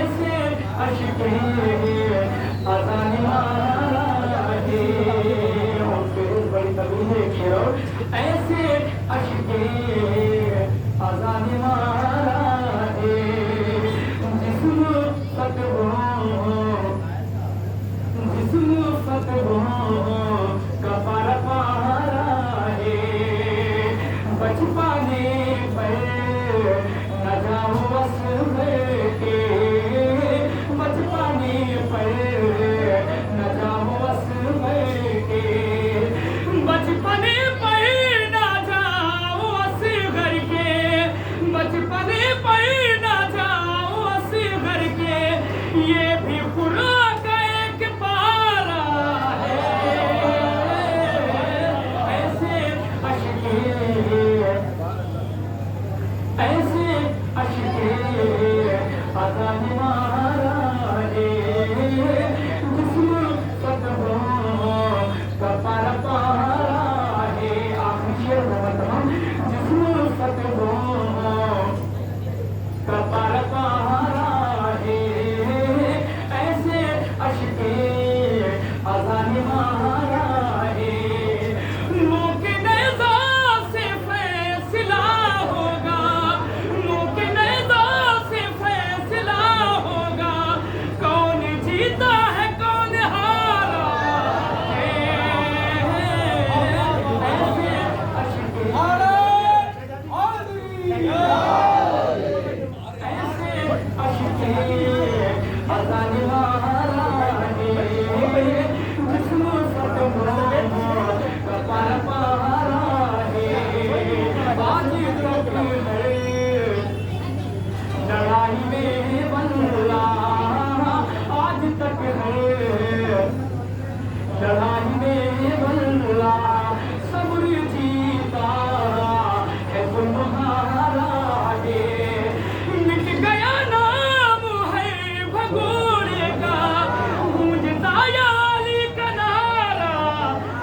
ایسے عشقِ اذان مارا ہے بڑی طویل ہے شعر ایسے عشقِ اذان مارا ہے جسم فتحوں کا پارا پارا ہے بچ پانے پر نہ جاؤ اصغر کے بچ پانے پر نہ جاؤ اصغر کے بچپنے پر نہ جاؤ اصغر کے بچپنے پر نہ جاؤ اصغر کے یہ بھی قرآن کا ایک پارا ہے ایسے عشقِ اذان مارا ہے جسم فتحوں کا پارا پارا ہے آخری شعر ہوا تمام جسم فتحوں کا پارا پارا ہے ایسے عشقِ اذان مارا ہے منہ کے نیزہ سے فیصلہ ہوگا منہ کے نیزہ سے فیصلہ ہوگا کون جیتا ہے کون ہارا ہے ایسے عشقِ اذان مارا ہے جسم فتحوں کا پارا پارا ہے آج تک ہے لڑائی میں بنلا آج تک ہے لڑائی میں بنلا صبر جیتا ہے تمہارا ہے مٹ گیا نام ہے بھگوڑے کا گونجتا یالی کا نعرہ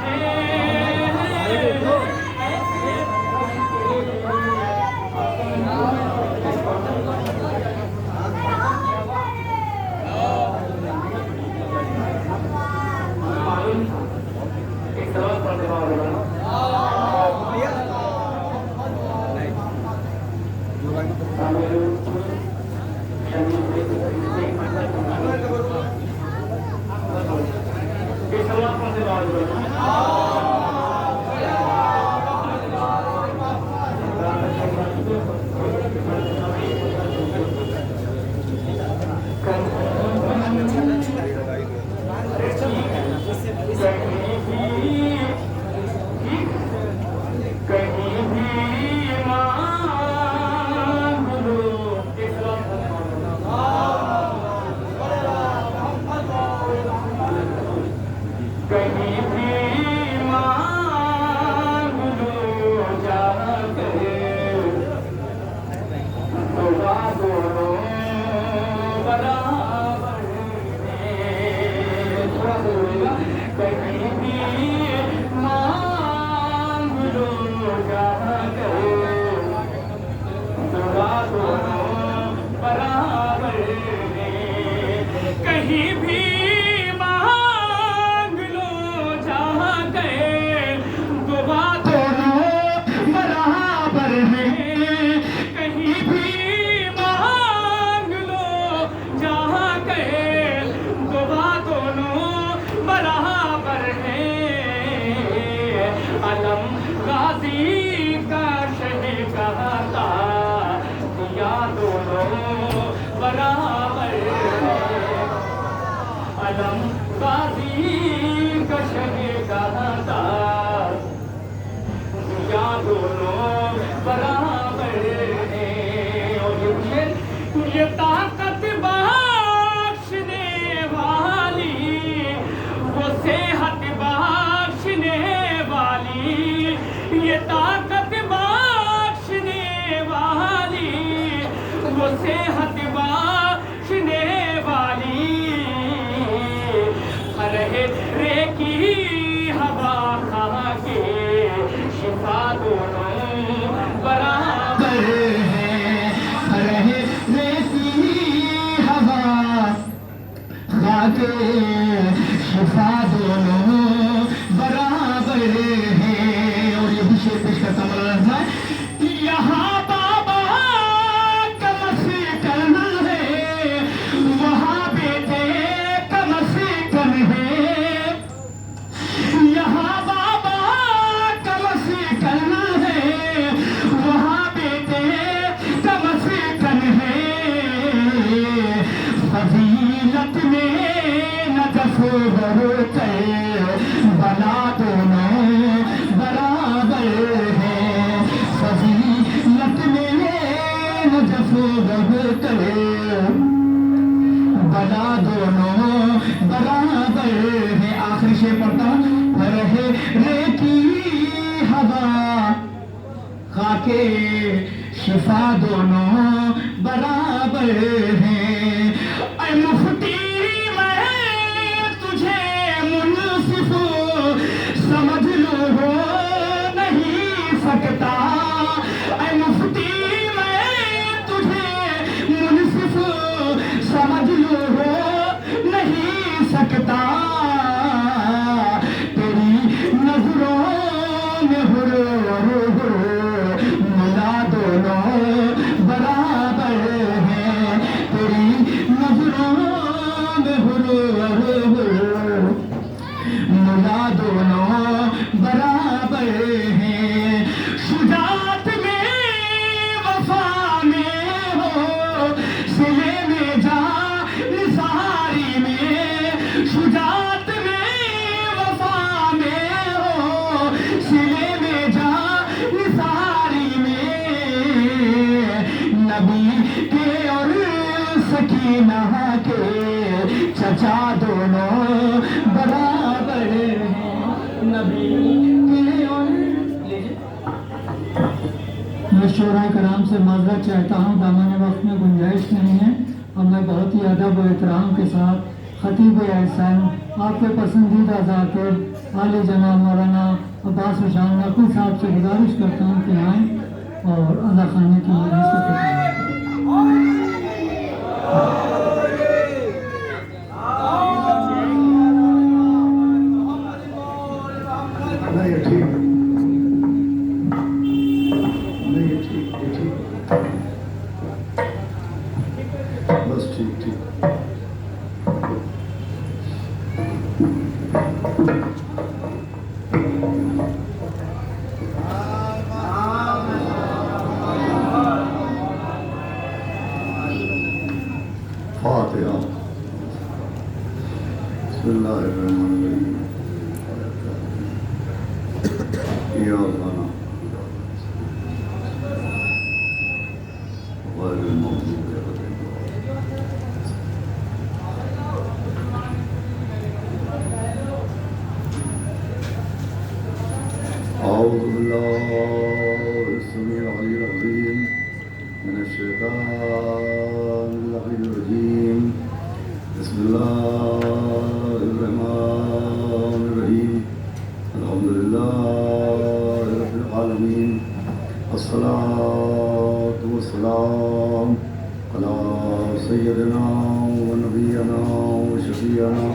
ہے ایک سوال پر جواب دینا کہیں بھی مانگ لو جہاں گئے دعا دونوں برابر ہیں کہیں بھی مانگ لو جہاں گئے دعا دونوں برابر ہیں علم غازی کا شہ کہتا دیا دونوں برابر ہیں علم غازی کا شہ کہتا دیا دونوں برابر ہیں اور یہ طاقت بخشنے والی وہ صحت بخشنے والی یہ طاقت بخشنے والی وہ صحت بخشنے والی رے کی ہوا کھا کے شفا دونوں برابر ہیں رے کی کے شفا دونوں برابر ہیں. اور یہ بھی شیر پیش کرتا مولانا ہے. یہاں بابا کا مسکن ہے, وہاں بیٹے کا مسکن ہے. یہاں بابا کا مسکن ہے, وہاں بیٹے کا مسکن ہے. فضیلت میں نجف برتے بلا دونوں برابر ہیں. فضیلت میں نجف برتے بلا دونوں برابر ہیں. آخری شعر پڑھتا ہوں. رہے رے کی ہوا خاک شفا دونوں برابر ہیں. اے مفتی میں تجھے منصف سمجھ لوں ہو نہیں سکتا. اے مفتی میں تجھے منصف سمجھ لوں ہو نہیں سکتا. تیری نظروں میں ملا دونوں برابر ہیں. تیری نظروں میں ملا دونوں برابر ہیں. شجاعت میں وفا میں ہو سلے میں جا نثاری میں. شجاعت میں وفا میں ہو سلے میں جا نثاری میں. نبی کے اور سکینہ کے چچا دونوں برابر ہیں. نبی کے اور میں شعراء کرام سے معذرت چاہتا ہوں, دامن وقت میں گنجائش نہیں ہے. اور میں بہت ہی ادب و احترام کے ساتھ خطیب احسان آپ کے پسندیدہ ذاکر عالی جناب مولانا عباس شان نقوی صاحب سے گزارش کرتا ہوں کہ آئیں اور ادا خانے کی مجلس کو ختم فاتحہ. بسم اللہ الرحمن الرحیم. یا اللہ غیر المغضوب علیہم. اعوذ باللہ السمیع العلیہ العظیم من الشیطان اللعین الرجیم. بسم اللہ الرحمن الرحیم. الحمدللہ رب العالمین. الصلاة والسلام علی سیدنا و نبینا و شفیعنا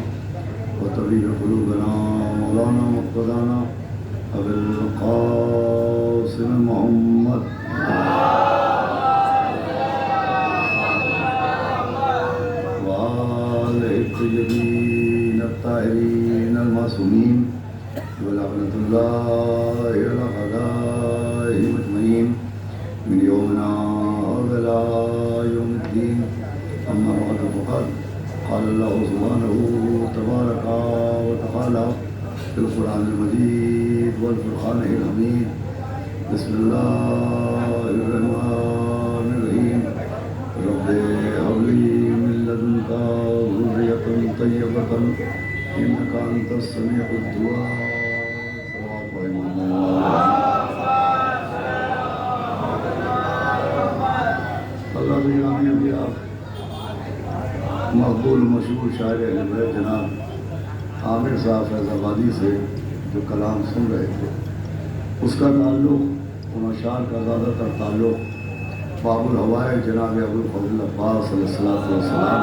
و طبیب قلوبنا مولانا مقتدانا ابو القاسم محمد الطيبين الطاهرين المعصومين ولعنة الله على الأعداء أجمعين من يومنا هذا إلى يوم الدين. أما بعد فقد قال الله سبحانه تبارك وتعالى في القرآن المجيد والفرقان الحميد. بسم الله الرحمن الرحيم. رب هب لي من لدنك ذرية طيبة إنك أنت السميع الدعاء. اللہ بیانی ابھی آپ مقبول مشہور شاعر اہل بیت جناب عامر صاحب فیض آبادی سے جو کلام سن رہے تھے, اس کا تعلق ان اشعار کا زیادہ تر تعلق باب الہوائے جناب ابو الفضل عباس علیہ السلام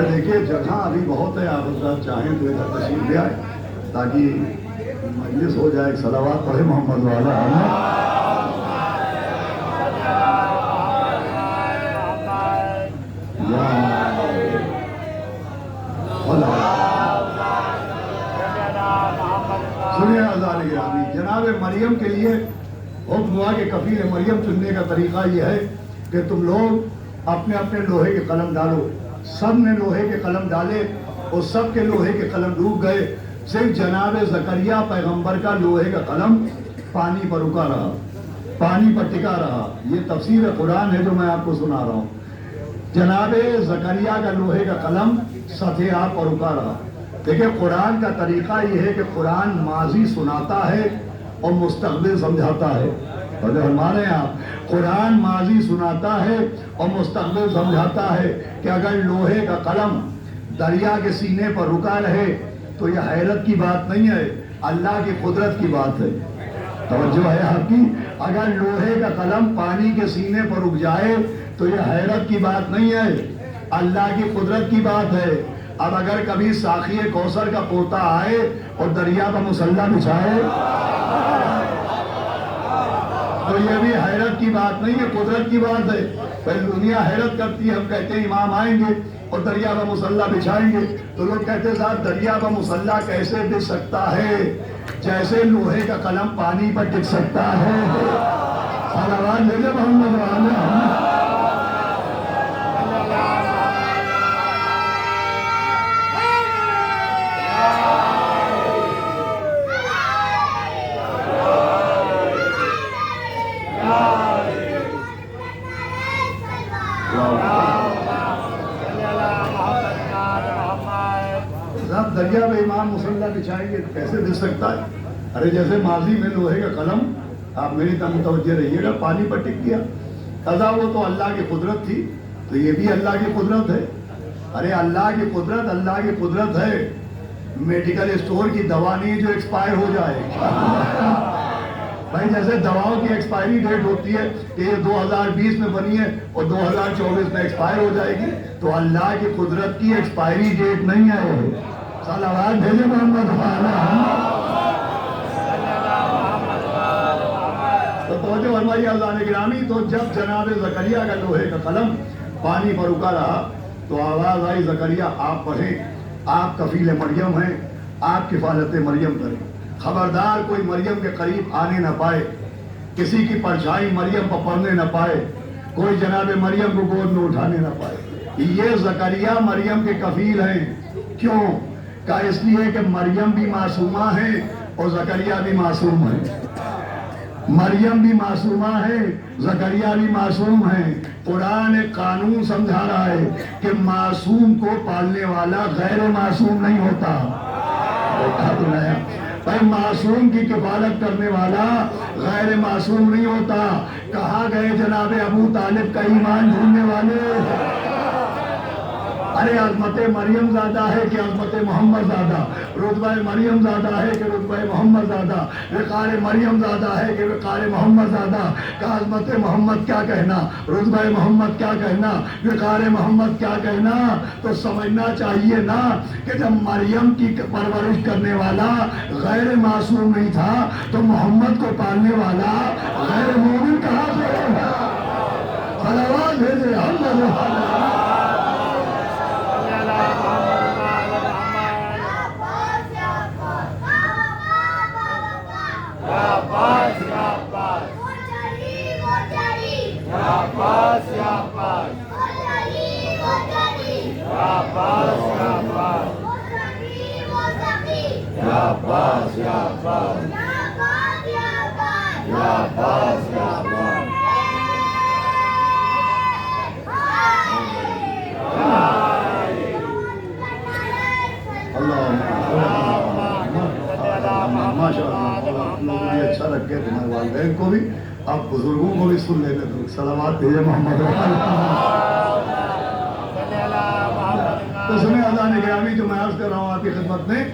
میں دیکھیے جگہ ابھی بہت ہے، آپ حضرات چاہیں تو ادھر تشریف لے آئے تاکہ مجلس ہو جائے. صلوات پڑھے محمد والا. سنیے اذان گرامی، جناب مریم کے لیے حکم ہوا کہ کفیل مریم چننے کا طریقہ یہ ہے کہ تم لوگ اپنے اپنے لوہے کے قلم ڈالو. سب نے لوہے کے قلم ڈالے اور سب کے لوہے کے قلم ڈوب گئے. صرف جناب زکریا پیغمبر کا لوہے کا قلم پانی پر رکا رہا، پانی پر ٹکا رہا. یہ تفسیر قرآن ہے جو میں آپ کو سنا رہا ہوں. جناب زکریا کا لوہے کا قلم سطح آب پر رکا رہا. دیکھیں قرآن کا طریقہ یہ ہے کہ قرآن ماضی سناتا ہے اور مستقبل سمجھاتا ہے. اور جو ہمارے یہاں قرآن ماضی سناتا ہے اور مستقبل سمجھاتا ہے کہ اگر لوہے کا قلم دریا کے سینے پر رکا رہے تو یہ حیرت کی بات نہیں ہے، اللہ کی قدرت کی بات ہے. توجہ ہے آپ کی؟ اگر لوہے کا قلم پانی کے سینے پر رک جائے تو یہ حیرت کی بات نہیں ہے، اللہ کی قدرت کی بات ہے. اب اگر کبھی ساقی کوثر کا پوتا آئے اور دریا کا مسلح بچھائے تو یہ بھی حیرت کی بات نہیں ہے، قدرت کی بات ہے. پہلے دنیا حیرت کرتی ہے، ہم کہتے ہیں امام آئیں گے اور دریا کا مسلح بچھائیں گے تو لوگ کہتے ہیں صاحب دریا کا مسلح کیسے بچھ سکتا ہے؟ جیسے لوہے کا قلم پانی پر ٹک سکتا ہے. صلوات لے لے محمد والا. دریا میں امام مسلح بچھائیں گے تو کیسے دے سکتا ہے؟ ارے جیسے ماضی میں لوہے کا قلم، آپ میری طرف متوجہ رہیے گا، پانی پر ٹک گیا. قضا وہ تو اللہ کی قدرت تھی، تو یہ بھی اللہ کی قدرت ہے. ارے اللہ کی قدرت ہے. میڈیکل اسٹور کی دوا نہیں جو ایکسپائر ہو جائے. بھائی جیسے دواؤں کی ایکسپائری ڈیٹ ہوتی ہے کہ یہ 2020 میں بنی ہے اور 2024 میں ایکسپائر ہو جائے گی، تو اللہ کی قدرت کی ایکسپائری ڈیٹ نہیں ہے. صلوات بھیجے محمد والا. تو توجہ فرمائیے اذان گرامی. تو جب جناب زکریا کا لوہے کا قلم پانی پر رکا رہا تو آواز آئی زکریا آپ پڑھیں، آپ کفیل مریم ہیں، آپ کفالت مریم کریں. خبردار کوئی مریم کے قریب آنے نہ پائے، کسی کی پرچھائی مریم پر پڑنے نہ پائے، کوئی جناب مریم کو گود میں اٹھانے نہ پائے. یہ زکریا مریم کے کفیل ہیں. کیوں؟ کہ اس لیے کہ مریم بھی معصومہ ہے اور زکریا بھی معصوم ہے. مریم بھی معصومہ ہے، زکریا بھی معصوم ہے. قرآن ایک قانون سمجھا رہا ہے کہ معصوم کو پالنے والا غیر معصوم نہیں ہوتا. بھائی معصوم کی کفالت کرنے والا غیر معصوم نہیں ہوتا. کہاں گئے جناب ابو طالب کا ایمان ڈھونڈنے والے؟ ارے عظمت مریم زیادہ ہے کہ عظمت محمد زیادہ، رتبہ مریم زیادہ ہے کہ رتبہ محمد زیادہ، وقار مریم زیادہ ہے کہ وقار محمد زیادہ. کہ عظمت محمد کیا کہنا، رتبہ محمد کیا کہنا، وقار محمد کیا کہنا. تو سمجھنا چاہیے نا کہ جب مریم کی پرورش کرنے والا غیر معصوم نہیں تھا تو محمد کو پالنے والا غیر مومن کہاں سے ہوگا؟ صلوات بھیجے محمد. اچھا لگے تمہارے والدین کو بھی، آپ بزرگوں کو بھی سن لینے دو. صلوات بھیجے محمد. تو سنیں اذان گرامی جو میں عرض کر رہا ہوں آپ کی خدمت میں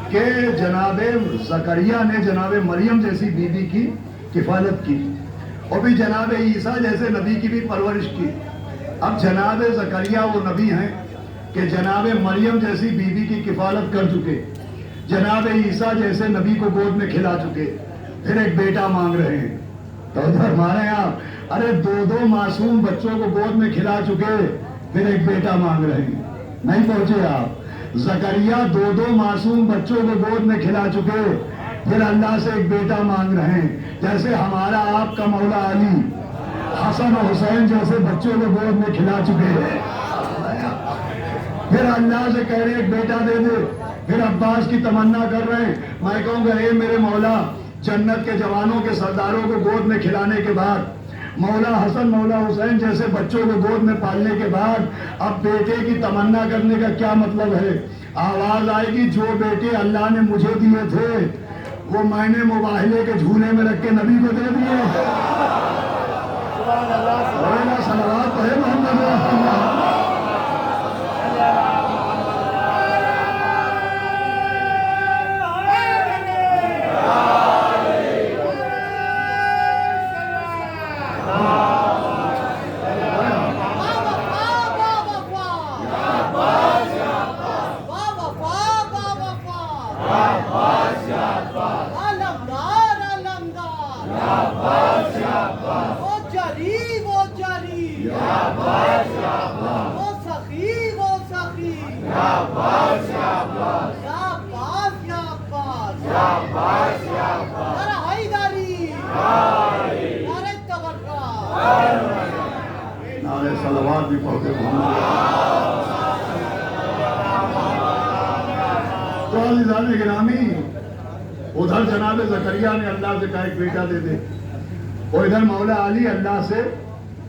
کہ جناب زکریا نے جناب مریم جیسی بیوی کی کفالت کی اور بھی جناب عیسیٰ جیسے نبی کی بھی پرورش کی. اب جناب زکریا وہ نبی ہیں کہ جناب مریم جیسی بیوی کی کفالت کر چکے, جناب عیسیٰ جیسے نبی کو گود میں کھلا چکے, پھر ایک بیٹا مانگ رہے ہیں. تو ہمارے یہاں ارے 2 معصوم بچوں کو گود میں کھلا چکے, پھر ایک بیٹا مانگ رہے ہیں. نہیں پہنچے آپ. زکریا 2 معصوم بچوں کو گود میں کھلا چکے, پھر اللہ سے ایک بیٹا مانگ رہے ہیں. جیسے ہمارا آپ کا مولا علی حسن و حسین جیسے بچوں کو گود میں کھلا چکے ہیں, پھر اللہ سے کہہ رہے ایک بیٹا دے دے. پھر عباس کی تمنا کر رہے ہیں, میں کہوں گا اے میرے مولا, جنت کے جوانوں کے سرداروں کو گود میں کھلانے کے بعد, مولا حسن مولا حسین جیسے بچوں کو گود میں پالنے کے بعد, اب بیٹے کی تمنا کرنے کا کیا مطلب ہے؟ آواز آئے گی جو بیٹے اللہ نے مجھے دیے تھے وہ میں نے مباہلے کے جھولے میں رکھ کے نبی کو دے دیے. صلوات پڑھے محمد رسول اللہ. صلوات بھی پڑھتے محمد. تو عزیزان گرامی, ادھر جناب زکریا نے اللہ سے کہا ایک بیٹا دے دے, اور ادھر مولا علی اللہ سے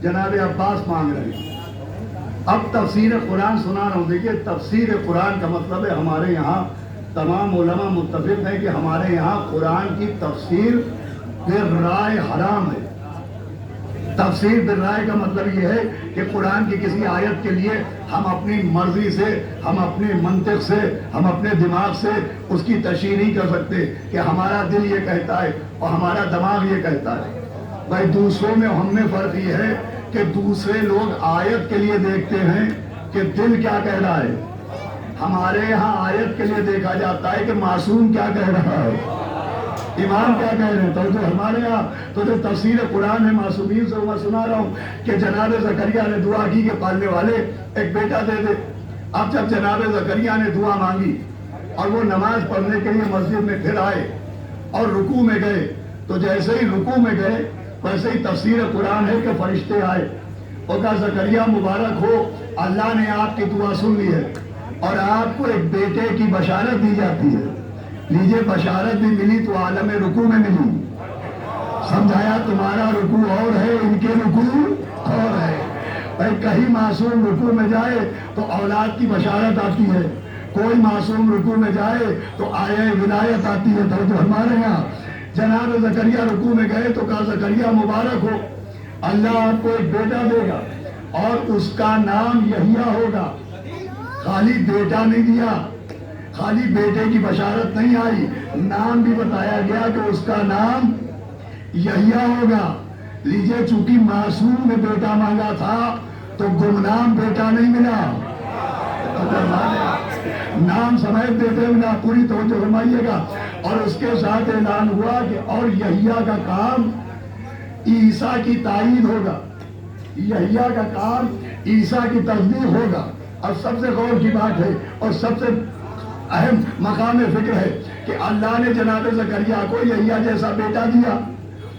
جناب عباس مانگ رہے ہیں. اب تفسیر قرآن سنا رہا ہوں. دیکھیے تفسیر قرآن کا مطلب ہے, ہمارے یہاں تمام علماء متفق ہیں کہ ہمارے یہاں قرآن کی تفسیر بالرائے حرام ہے. تفسیر بالرائے کا مطلب یہ ہے کہ قرآن کی کسی آیت کے لیے ہم اپنی مرضی سے, ہم اپنے منطق سے, ہم اپنے دماغ سے اس کی تشریح نہیں کر سکتے کہ ہمارا دل یہ کہتا ہے اور ہمارا دماغ یہ کہتا ہے. بھائی دوسروں میں ہم میں فرق یہ ہے کہ دوسرے لوگ آیت کے لیے دیکھتے ہیں کہ دل کیا کہہ رہا ہے. ہمارے یہاں آیت کے لیے دیکھا جاتا ہے کہ معصوم کیا کہہ رہا ہے, امام کیا کہہ رہے ہیں. تو ہمارے یہاں تو جو تفسیر قرآن ہے معصومین سے میں سنا رہا ہوں کہ جناب زکریا نے دعا کی کہ پالنے والے ایک بیٹا دے دے. اب جب جناب زکریا نے دعا مانگی اور وہ نماز پڑھنے کے لیے مسجد میں پھر آئے اور رکوع میں گئے, تو جیسے ہی رکوع میں گئے ویسے ہی تفسیر قرآن ہے کہ فرشتے آئے اور کہا زکریا مبارک ہو, اللہ نے آپ کی دعا سن لی ہے اور آپ کو ایک بیٹے کی بشارت دی جاتی ہے. لیجئے بشارت بھی ملی تو عالم رکوع میں ملی. سمجھایا تمہارا رکوع اور ہے, ان کے رکوع اور ہے. بھائی کہیں معصوم رکوع میں جائے تو اولاد کی بشارت آتی ہے, کوئی معصوم رکوع میں جائے تو آیہ ولایت آتی ہے. تو ہمارے یہاں جناب زکریا رکوع میں گئے تو کہا زکریا مبارک ہو, اللہ آپ کو ایک بیٹا دے گا اور اس کا نام یحییٰ ہوگا. خالی بیٹا نہیں دیا, خالی بیٹے کی بشارت نہیں آئی, نام بھی بتایا گیا کہ اس کا نام یحییٰ ہوگا. لیجئے چونکہ معصوم نے بیٹا مانگا تھا تو گمنام بیٹا نہیں ملا, نام سمیت بیٹے ملا. پوری توجہ فرمائیے گا. اور اس کے ساتھ اعلان ہوا کہ اور یحییٰ کا کام عیسیٰ کی تائید ہوگا, یحییٰ کا کام عیسیٰ کی تصدیق ہوگا. اور سب سے غور کی بات ہے اور سب سے اہم مقام فکر ہے کہ اللہ نے جناب زکریا کو یحییٰ جیسا بیٹا دیا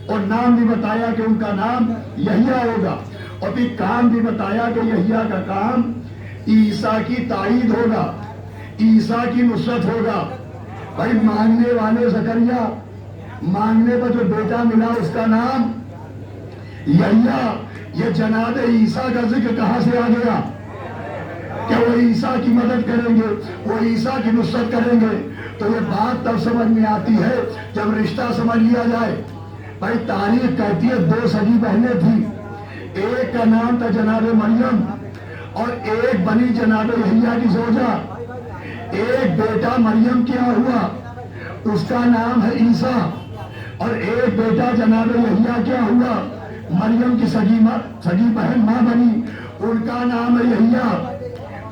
اور نام بھی بتایا کہ ان کا نام یحییٰ ہوگا, اور پھر کام بھی بتایا کہ یحییٰ کا کام عیسیٰ کی تائید ہوگا, عیسیٰ کی نصرت ہوگا. بھائی مانگنے والے زکریا, مانگنے پر جو بیٹا ملا اس کا نام یحییٰ. یہ جناب عیسیٰ کا ذکر کہاں سے آ گیا کہ وہ عیسیٰ کی مدد کریں گے, وہ عیسیٰ کی نصرت کریں گے. تو یہ بات تب سمجھ میں آتی ہے جب رشتہ سمجھ لیا جائے. بھائی تاریخ کہتی ہے 2 سگی بہنیں تھیں, ایک کا نام تھا جناب مریم اور ایک بنی جناب یحییٰ کی زوجہ. ایک بیٹا مریم کیا ہوا, اس کا نام ہے عیسیٰ, اور ایک بیٹا جناب یحییٰ کیا ہوا, مریم کی سگی بہن ماں بنی, ان کا نام ہے یحییٰ.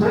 2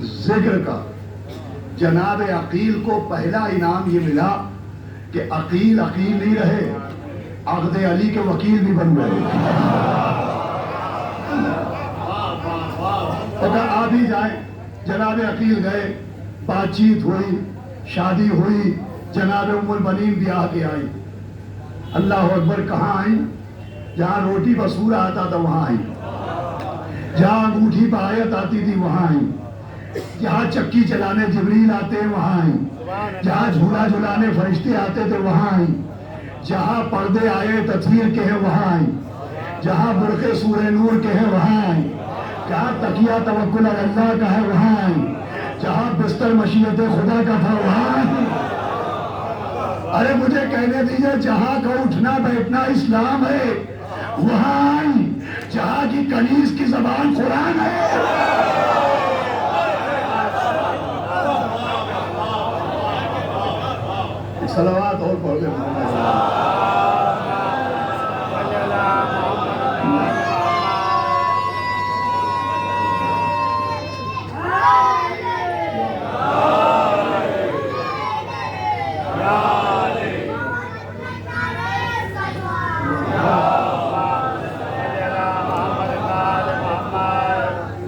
ذکر کا جناب عقیل کو پہلا انعام یہ ملا کہ عقیل عقیل نہیں رہے، عقد علی کے وکیل بھی بن گئے۔ اگر آپ ہی جائیں، جناب عقیل گئے، بات چیت ہوئی، شادی ہوئی، جناب ام البنین بیاہ کے آئی۔ اللہ اکبر، کہاں آئی؟ جہاں روٹی بسورا آتا تھا وہاں آئی، جہاں انگوٹھی پہ آیت آتی تھی وہاں آئی، جہاں چکی چلانے جبریل آتے ہیں وہاں آئی، جہاں جھولا جھلانے فرشتے آتے تھے وہاں آئی، جہاں پردے آئے تطہیر کے ہیں وہاں آئی، جہاں برقع سورہ نور کے ہیں وہاں آئی، جہاں تکیہ توکل علی اللہ کا ہے وہاں آئی، جہاں بستر مشیت خدا کا تھا وہاں آئی۔ ارے مجھے کہنے دیجئے، جہاں کا اٹھنا بیٹھنا اسلام ہے وہاں آئی، جہاں کی کنیز کی زبان قرآن ہے۔ صلوات اور پڑھ لیں۔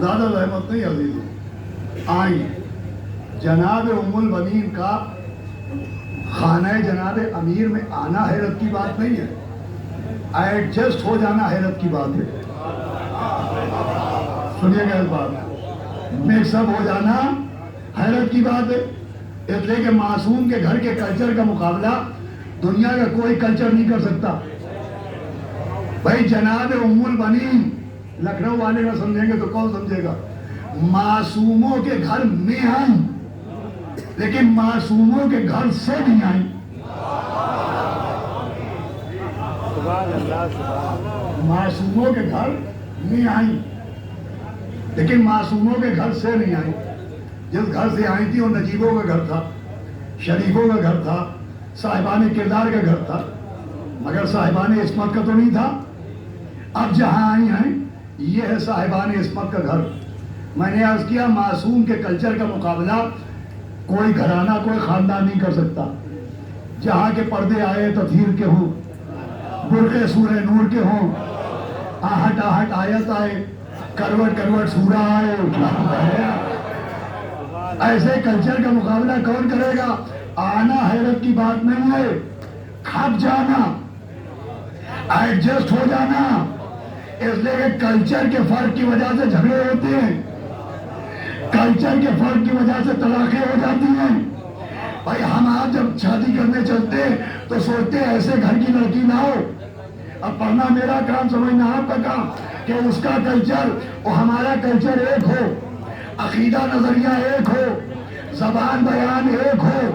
زیادہ رحمت نہیں عزیز آئی۔ جناب ام البنین کا خانہ جناب امیر میں آنا حیرت کی بات نہیں ہے، ایڈجسٹ ہو جانا حیرت کی بات ہے۔ سنیے گا اس بات، مکس اپ ہو جانا حیرت کی بات ہے، اس لیے کہ معصوم کے گھر کے کلچر کا مقابلہ دنیا کا کوئی کلچر نہیں کر سکتا۔ بھائی جناب ام البنین، لکھنؤ والے نہ سمجھیں گے تو کون سمجھے گا؟ معصوموں کے گھر میں آئی، لیکن معصوموں کے گھر سے نہیں آئی۔ معصوموں کے گھر میں آئی، لیکن معصوموں کے گھر سے نہیں آئی۔ جس گھر سے آئی تھی وہ نجیبوں کا گھر تھا، شریفوں کا گھر تھا، صاحبان کردار کا گھر تھا، مگر صاحبان عصمت کا تو نہیں تھا۔ اب جہاں آئی ہیں یہ ہے صاحبان عصمت کا گھر۔ میں نے عرض کیا معصوم کے کلچر کا مقابلہ کوئی گھرانہ کوئی خاندان نہیں کر سکتا۔ جہاں کے پردے آئے تطہیر کے ہوں، برقع سورہ نور کے ہوں، آہٹ آہٹ آیت آئے، کروٹ کروٹ سورہ آئے، ایسے کلچر کا مقابلہ کون کرے گا؟ آنا حیرت کی بات نہیں ہے، کھپ جانا، ایڈجسٹ ہو جانا۔ اس لیے کہ کلچر کے فرق کی وجہ سے جھگڑے ہوتے ہیں، کلچر کے فرق کی وجہ سے طلاقیں ہو جاتی ہیں۔ بھائی ہم آپ جب شادی کرنے چلتے تو سوچتے ہیں ایسے گھر کی لڑکی لاؤ۔ اب پڑھنا میرا کام، سمجھنا آپ کا کام، کہ اس کا کلچر اور ہمارا کلچر ایک ہو، عقیدہ نظریہ ایک ہو، زبان بیان ایک ہو،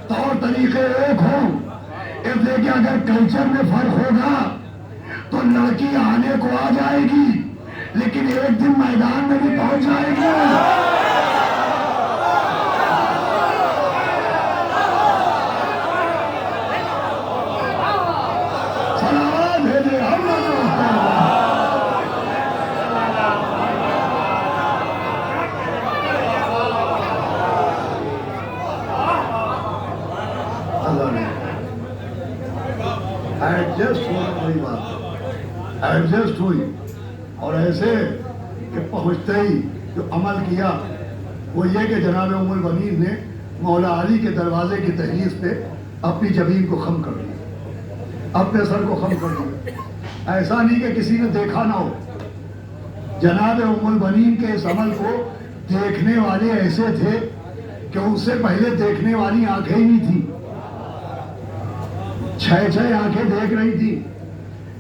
طور طریقے ایک ہو۔ اس لیے کہ اگر کلچر میں فرق ہوگا تو لڑکی آنے کو آ جائے گی، لیکن ایک دن میدان میں بھی پہنچ جائے گی۔ سلام بھیجے ہم ایڈجسٹ ہونا بڑی بات ہے، ایڈجسٹ ہوئی اور ایسے کہ پہنچتے ہی جو عمل کیا وہ یہ کہ جناب ام البنین نے مولا علی کے دروازے کی تحریر پہ اپنی جبین کو خم کر دیا، اپنے سر کو خم کر دیا۔ ایسا نہیں کہ کسی نے دیکھا نہ ہو، جناب ام البنین کے اس عمل کو دیکھنے والے ایسے تھے کہ ان سے پہلے دیکھنے والی آنکھیں ہی نہیں تھیں، 6 آنکھیں دیکھ رہی تھی،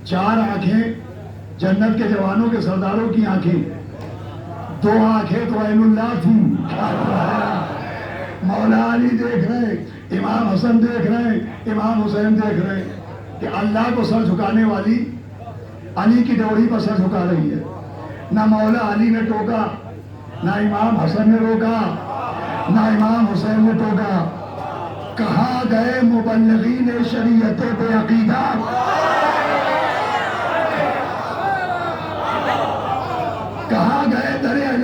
4 آنکھیں جنت کے جوانوں کے سرداروں کی آنکھیں، 2 آنکھیں تو عین اللہ تھیں۔ مولا علی دیکھ رہے ہیں، امام حسن دیکھ رہے ہیں، امام حسین دیکھ رہے ہیں کہ اللہ کو سر جھکانے والی علی کی ڈوری پر سر جھکا رہی ہے۔ نہ مولا علی نے ٹوکا، نہ امام حسن نے روکا، نہ امام حسین نے ٹوکا۔ کہاں گئے مبلغین شریعت بے عقیدہ؟ کہاں گئے در اہل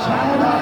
14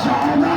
14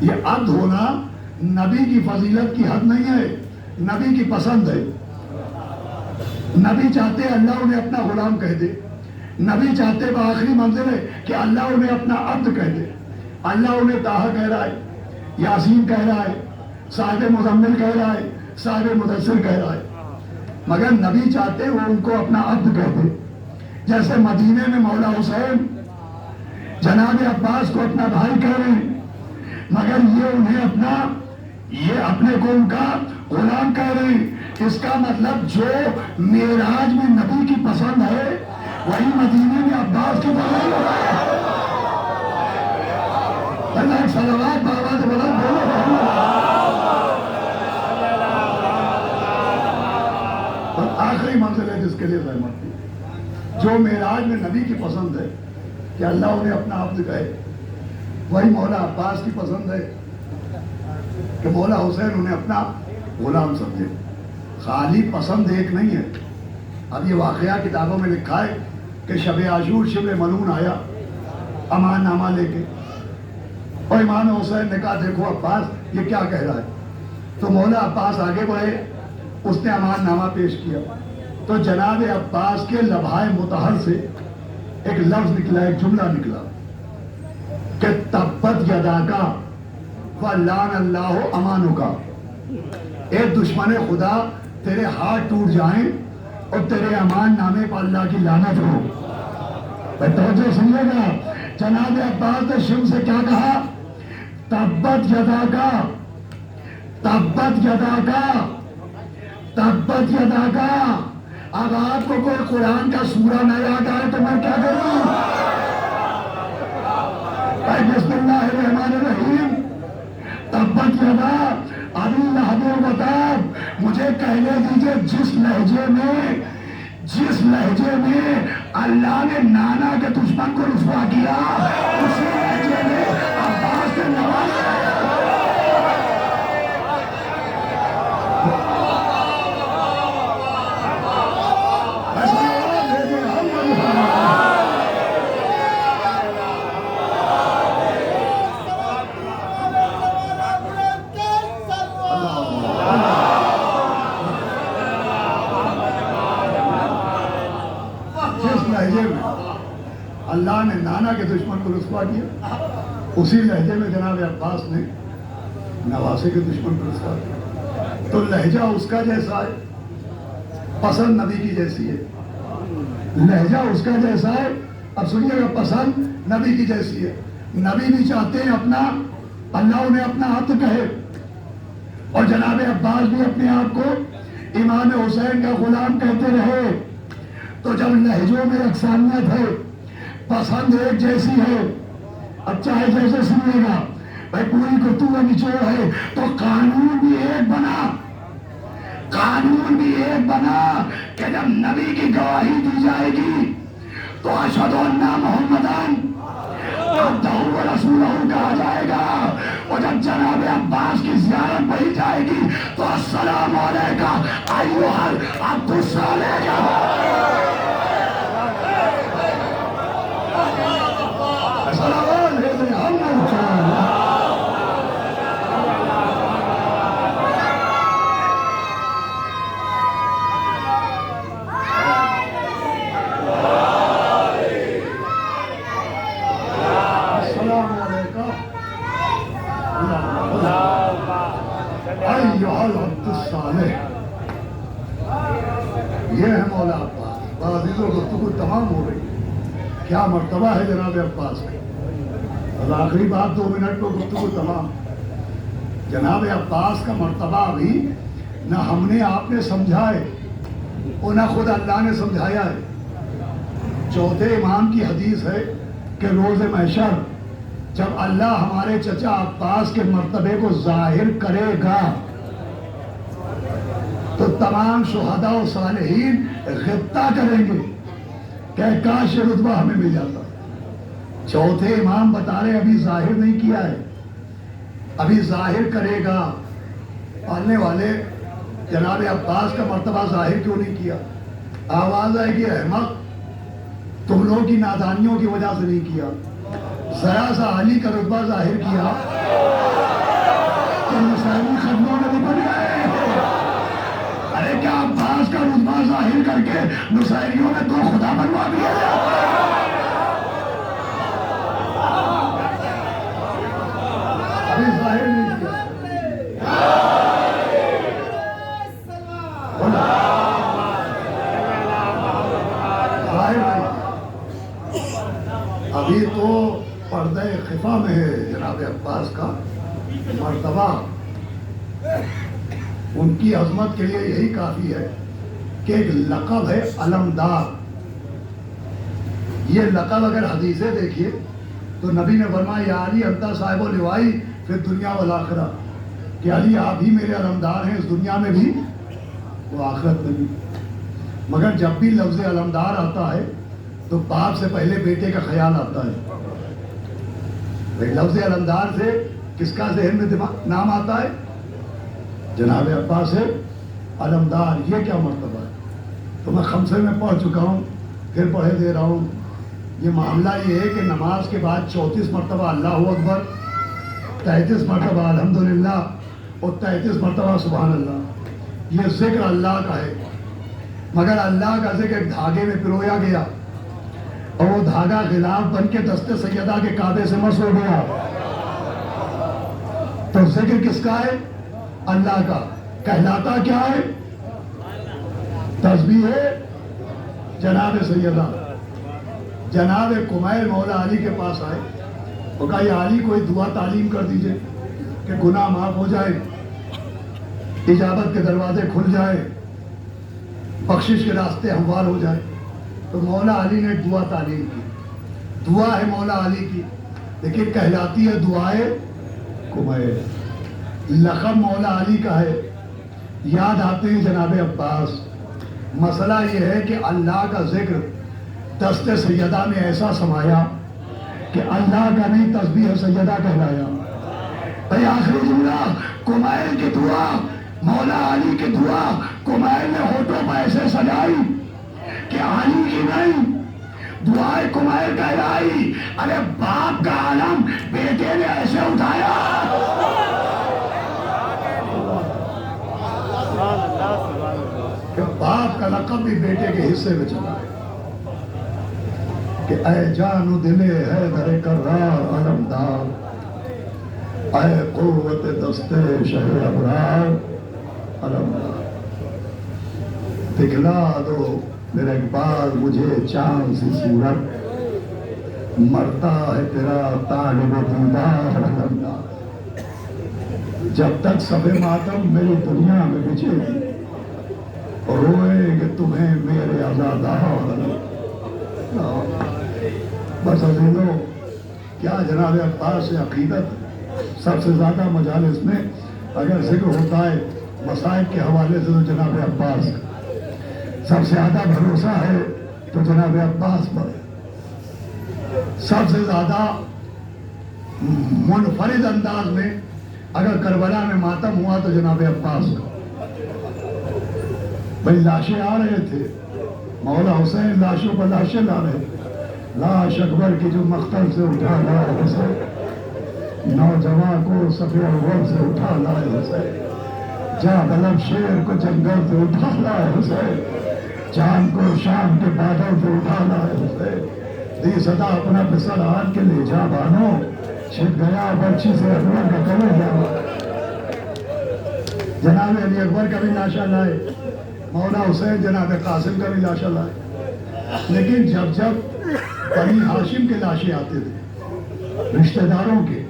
یہ عبد ہونا نبی کی فضیلت کی حد نہیں ہے، نبی کی پسند ہے۔ نبی چاہتے ہیں اللہ انہیں اپنا غلام کہہ دے، نبی چاہتے ہیں آخری منزل ہے کہ اللہ انہیں اپنا عبد کہہ دے۔ اللہ انہیں طٰہٰ کہہ رہا ہے، یاسین کہہ رہا ہے، صاحب مزمل کہہ رہا ہے، صاحب مدثر کہہ رہا ہے، مگر نبی چاہتے ہیں وہ ان کو اپنا عبد کہہ دے۔ جیسے مدینے میں مولا حسین جناب عباس کو اپنا بھائی کہہ رہے ہیں، مگر یہ اپنے کو ان کا غلام کہہ رہے ہیں۔ اس کا مطلب جو معراج میں نبی کی پسند ہے وہی مدینے میں عباس کی پسند ہے۔ اللہ صلوات بآواز بلند بولو۔ اور آخری منزل ہے جس کے لیے زحمت تھی، جو معراج میں نبی کی پسند ہے کہ اللہ انہیں اپنا عبد کہے، وہی مولا عباس کی پسند ہے کہ مولا حسین انہیں اپنا غلام سمجھے۔ خالی پسند ایک نہیں ہے۔ اب یہ واقعہ کتابوں میں لکھا ہے کہ شب عاشور شبل ملعون آیا امان نامہ لے کے، اور امام حسین نے کہا دیکھو عباس یہ کیا کہہ رہا ہے، تو مولا عباس آگے بڑھے، اس نے امان نامہ پیش کیا، تو جناب عباس کے لبھائے مطہر سے ایک لفظ نکلا، ایک جملہ نکلا کہ تبت یداکا ولعن اللہ امانکا، اے دشمن خدا تیرے ہاتھ ٹوٹ جائیں اور تیرے امان نامے پر اللہ کی لعنت ہو۔ توجہ سنیے گا، جناب عباس نے شم سے کیا کہا؟ تبت یداکا، تبت یداکا، تبت یداکا۔ اب آپ کو کوئی قرآن کا سورہ نہ یاد آئے تو میں کیا کروں؟ بسم اللہ الرحمن الرحیم، تبت یدا ابی لہب وتب۔ مجھے کہنے دیجئے جس لہجے میں اللہ نے نانا کے دشمن کو رسوا کیا، اسی لہجے میں عباس نے نوازا۔ اللہ نے نانا کے دشمن کو رسوا کیا، اسی لہجے میں جناب عباس نے نواسے کے دشمن کو رسوا کیا۔ تو لہجہ اس کا جیسا ہے، پسند نبی کی جیسی ہے، لہجہ اس کا جیسا ہے۔ اب سنیے گا، پسند نبی کی جیسی ہے۔ نبی بھی چاہتے ہیں اپنا اللہ انہیں اپنا عبد کہے، اور جناب عباس بھی اپنے آپ کو امام حسین کا غلام کہتے رہے۔ تو جب لہجوں میں یکسانیت ہے، پسند ایک جیسی ہے، اب چاہے جیسے سنیے گا، بھائی پوری گفتگو نچوڑ ہے تو قانون بھی ایک بنا، قانون بھی ایک بنا کہ جب نبی کی گواہی دی جائے گی تو اشہد ان محمدن عبدہ و رسولہ کہا جائے گا، اور جب جناب عباس کی زیارت پڑھی جائے گی تو السلام علیکہ ایھا العبد الصالح۔ یہ ہے مولا عباس۔ عزیزوں گفتگو تمام ہو رہی ہے، کیا مرتبہ ہے جناب عباس کا۔ اور آخری بات 2 منٹ کو گفتگو تمام۔ جناب عباس کا مرتبہ ابھی نہ ہم نے آپ نے سمجھا ہے اور نہ خود اللہ نے سمجھایا ہے۔ چوتھے امام کی حدیث ہے کہ روز محشر جب اللہ ہمارے چچا عباس کے مرتبے کو ظاہر کرے گا تو تمام شہداء و صالحین غبطہ کریں گے کہ کاش یہ رتبہ ہمیں مل جاتا۔ چوتھے امام بتا رہے ابھی ظاہر نہیں کیا ہے، ابھی ظاہر کرے گا۔ پالنے والے جناب عباس کا مرتبہ ظاہر کیوں نہیں کیا؟ آواز آئے گی احمق، تم لوگوں کی نادانیوں کی وجہ سے نہیں کیا۔ ذرا سا علی کا رتبہ ظاہر کیا تو نصیری ختموں میں نپٹ گئے. ارے کیا عباس کا رتبہ ظاہر کر کے نصیریوں نے تو خدا بنوا دیا. ابھی ظاہر نہیں کیا. ابھی تو پردہ خفا میں ہے جناب عباس کا مرتبہ. ان کی عظمت کے لیے یہی کافی ہے کہ ایک لقب ہے علمدار. یہ لقب اگر حدیثیں دیکھیے تو نبی نے فرمایا یا علی انت صاحب اللواء فی الدنیا والآخرہ کہ علی آپ ہی میرے علمدار ہیں اس دنیا میں بھی وہ آخرت میں بھی. مگر جب بھی لفظ علمدار آتا ہے تو باپ سے پہلے بیٹے کا خیال آتا ہے. لفظ علمدار سے کس کا ذہن میں نام آتا ہے؟ جناب عباس ہے علمدار. یہ کیا مرتبہ ہے؟ تو میں خمسے میں پڑھ چکا ہوں پھر پڑھے دے رہا ہوں. یہ معاملہ یہ ہے کہ نماز کے بعد 34 مرتبہ اللہ اکبر، 33 مرتبہ الحمدللہ اور 33 مرتبہ سبحان اللہ. یہ ذکر اللہ کا ہے. مگر اللہ کا ذکر ایک دھاگے میں پرویا گیا اور وہ دھاگا غلاف بن کے دست سیدہ کے کعبے سے مس ہو گیا. تو ذکر کس کا ہے؟ اللہ کا. کہلاتا کیا ہے؟ تسبیح ہے. جناب سیدہ جناب کمیل مولا علی کے پاس آئے اور کہا یا علی کوئی دعا تعلیم کر دیجئے کہ گناہ معاف ہو جائے، اجابت کے دروازے کھل جائے، بخشش کے راستے ہموار ہو جائے. تو مولا علی نے دعا تعلیم کی. دعا ہے مولا علی کی لیکن کہلاتی ہے دعائے کمیل. لقب مولا علی کا ہے. یاد آتے ہیں جناب عباس. مسئلہ یہ ہے کہ اللہ کا ذکر دست سیدہ میں ایسا سمایا کہ اللہ کا نہیں تسبیح سیدہ کہلایا. بھائی آخری جملہ کمیل کی دعا، مولا علی کی دعا کمیل نے ہونٹوں پہ ایسے سجائی کہ علی کی نہیں دعائے کمیل کہلائی. ارے باپ کا عالم بیٹے نے ایسے اٹھایا. کہ باپ کا لقب بھی بیٹے کے حصے میں چلا ہے کہ اے جانو دلے حیدر کرار علمدار، اے قوت دستے شہر ابرار علمدار. دکھلا دو میرا اقبال مجھے چاند سی صورت، مرتا ہے تیرا طالب دیدار علمدار. جب تک صفِ ماتم میری دنیا میں بچے گی روئے گے تمہیں میرے عزادار. بس عزیزو کیا جناب عباس سے عقیدت. سب سے زیادہ مجالس میں اگر ذکر ہوتا ہے مصائب کے حوالے سے تو جناب عباس کا سب سے زیادہ بھروسہ ہے تو جناب عباس پر. سب سے زیادہ منفرد انداز میں اگر کربلا میں ماتم ہوا تو جناب عباس کا. بھائی لاشیں آ رہے تھے، مولا حسین لاشوں پر لاشیں لا رہے تھے. لاش اکبر کی جو مختل سے اٹھا لائے حسین، نوجوان کو صفِ اول سے اٹھا لائے حسین، جاں بلب شیر کو جنگل سے اٹھا لائے حسین، چاند کو شام کے بادل سے اٹھا لائے حسین. دی صدا اپنا پسر آن کے لے جا بانو، چھپ گیا برچی سے اکبر کا کلے. جناب علی اکبر کا بھی لاشا لائے، مولا حسین جناب قاسم کا بھی لاشا لائے. لیکن جب جب بنی ہاشم کے لاشیں آتے تھے رشتہ داروں کے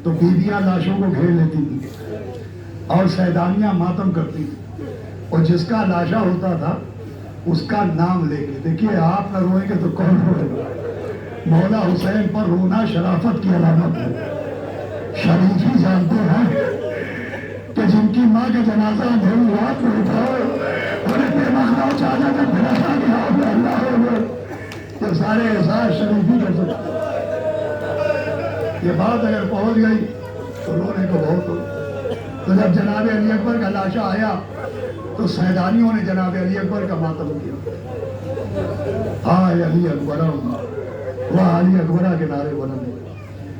تو بیویاں لاشوں کو گھیر لیتی تھی اور سیدانیاں ماتم کرتی تھی. اور جس کا لاشا ہوتا تھا اس کا نام لے کے دیکھیے آپ نہ روئیں گے تو کون روئے گا. مولا حسین پر رونا شرافت کی علامت ہے. شریف ہی جانتے ہیں کہ جن کی ماں کا جنازہ اندھیری رات میں اٹھاؤ انہیں بے مخلاؤ چاہتا تھا بھرا گیا اللہ ہوگا یہ سارے احساس شریف ہی کر سکتے. یہ بات اگر پہنچ گئی تو رونے کو بہت ہو. تو جب جناب علی اکبر کا لاشا آیا تو سیدانیوں نے جناب علی اکبر کا ماتم کیا. آئے علی اکبرم وہ علی اکبرہ کے نعرے بلند.